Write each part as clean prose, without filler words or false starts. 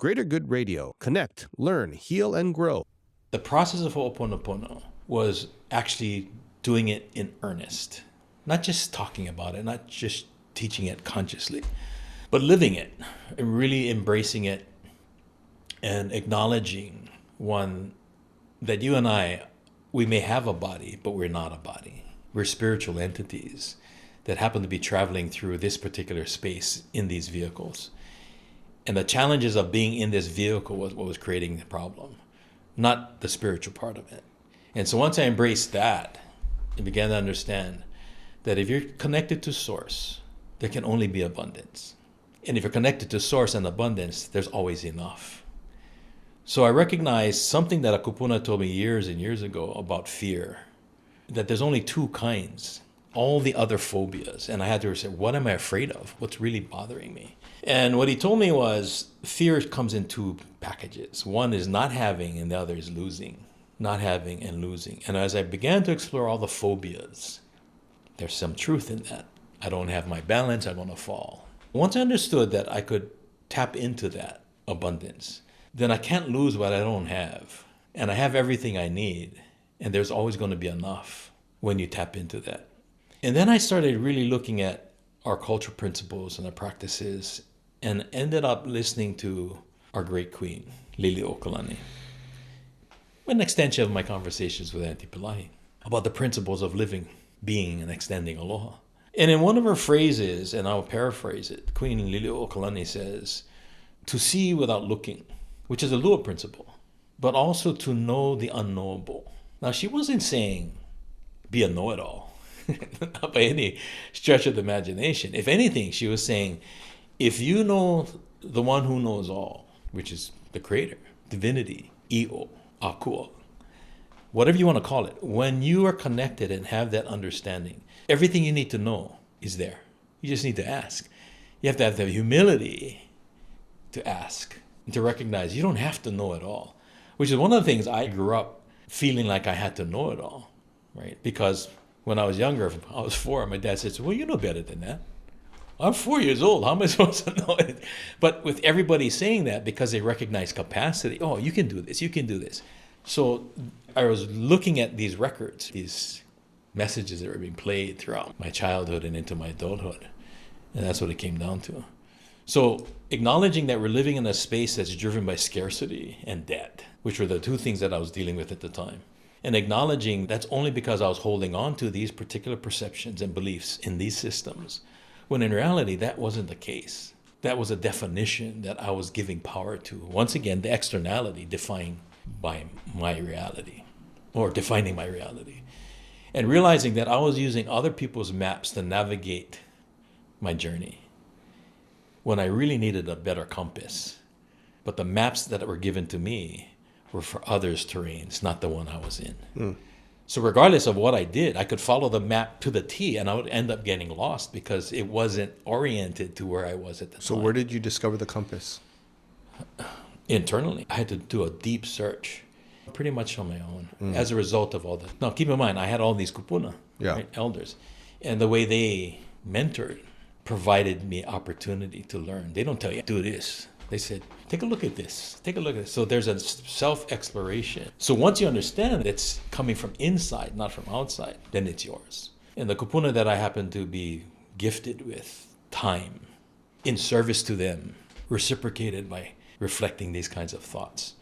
Greater Good Radio. Connect, learn, heal, and grow. The process of Ho'oponopono was actually doing it in earnest. Not just talking about it, not just teaching it consciously, but living it and really embracing it and acknowledging, one, that you and I, we may have a body, but we're not a body. We're spiritual entities that happen to be traveling through this particular space in these vehicles. And the challenges of being in this vehicle was what was creating the problem, not the spiritual part of it. And so once I embraced that, I began to understand that if you're connected to Source, there can only be abundance. And if you're connected to Source and abundance, there's always enough. So I recognized something that a kupuna told me years and years ago about fear, that there's only two kinds, all the other phobias. And I had to say, what am I afraid of? What's really bothering me? And what he told me was fear comes in two packages. One is not having and the other is losing. Not having and losing. And as I began to explore all the phobias, there's some truth in that. I don't have my balance, I'm going to fall. Once I understood that I could tap into that abundance, then I can't lose what I don't have. And I have everything I need. And there's always going to be enough when you tap into that. And then I started really looking at our cultural principles and our practices and ended up listening to our great Queen, Liliʻuokalani. An extension of my conversations with Auntie Pilahi about the principles of living, being, and extending aloha. And in one of her phrases, and I'll paraphrase it, Queen Liliʻuokalani says, to see without looking, which is a Lua principle, but also to know the unknowable. Now, she wasn't saying be a know-it-all, not by any stretch of the imagination. If anything, she was saying, if you know the one who knows all, which is the Creator, divinity, I'o, Akua, whatever you want to call it, when you are connected and have that understanding, everything you need to know is there. You just need to ask. You have to have the humility to ask and to recognize you don't have to know it all, which is one of the things I grew up feeling like I had to know it all, right? Because when I was younger, I was 4, my dad said, well, you know better than that. I'm 4 years old. How am I supposed to know it? But with everybody saying that, because they recognize capacity, oh, you can do this, you can do this. So I was looking at these records, these messages that were being played throughout my childhood and into my adulthood. And that's what it came down to. So acknowledging that we're living in a space that's driven by scarcity and debt, which were the two things that I was dealing with at the time. And acknowledging that's only because I was holding on to these particular perceptions and beliefs in these systems, when in reality, that wasn't the case. That was a definition that I was giving power to. Once again, the externality defined by my reality, or defining my reality. And realizing that I was using other people's maps to navigate my journey when I really needed a better compass. But the maps that were given to me were for others' terrains, not the one I was in. So regardless of what I did, I could follow the map to the T and I would end up getting lost because it wasn't oriented to where I was at the time. So where did you discover the compass? Internally. I had to do a deep search, pretty much on my own, as a result of all that. Now, keep in mind, I had all these kupuna, right, elders, and the way they mentored provided me opportunity to learn. They don't tell you, do this. They said, take a look at this, take a look at this. So there's a self-exploration. So once you understand it's coming from inside, not from outside, then it's yours. And the kupuna that I happen to be gifted with, time, in service to them, reciprocated by reflecting these kinds of thoughts.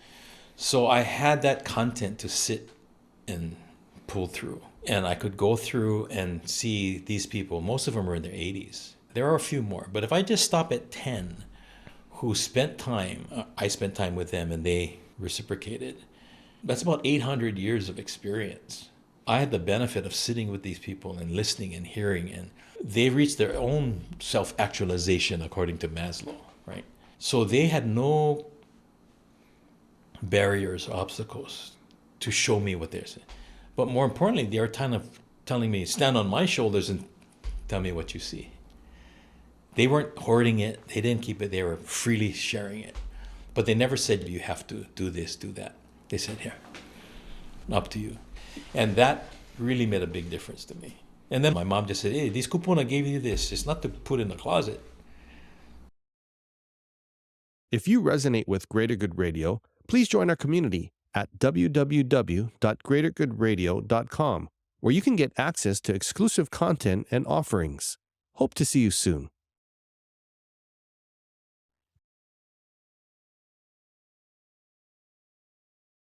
So I had that content to sit and pull through. And I could go through and see these people, most of them are in their 80s. There are a few more, but if I just stop at 10, who spent time, I spent time with them and they reciprocated. That's about 800 years of experience. I had the benefit of sitting with these people and listening and hearing, and they reached their own self-actualization according to Maslow, right? So they had no barriers, obstacles to show me what they're saying. But more importantly, they are kind of telling me, stand on my shoulders and tell me what you see. They weren't hoarding it. They didn't keep it. They were freely sharing it. But they never said, you have to do this, do that. They said, here, up to you. And that really made a big difference to me. And then my mom just said, hey, these kupuna gave you this. It's not to put in the closet. If you resonate with Greater Good Radio, please join our community at www.greatergoodradio.com, where you can get access to exclusive content and offerings. Hope to see you soon.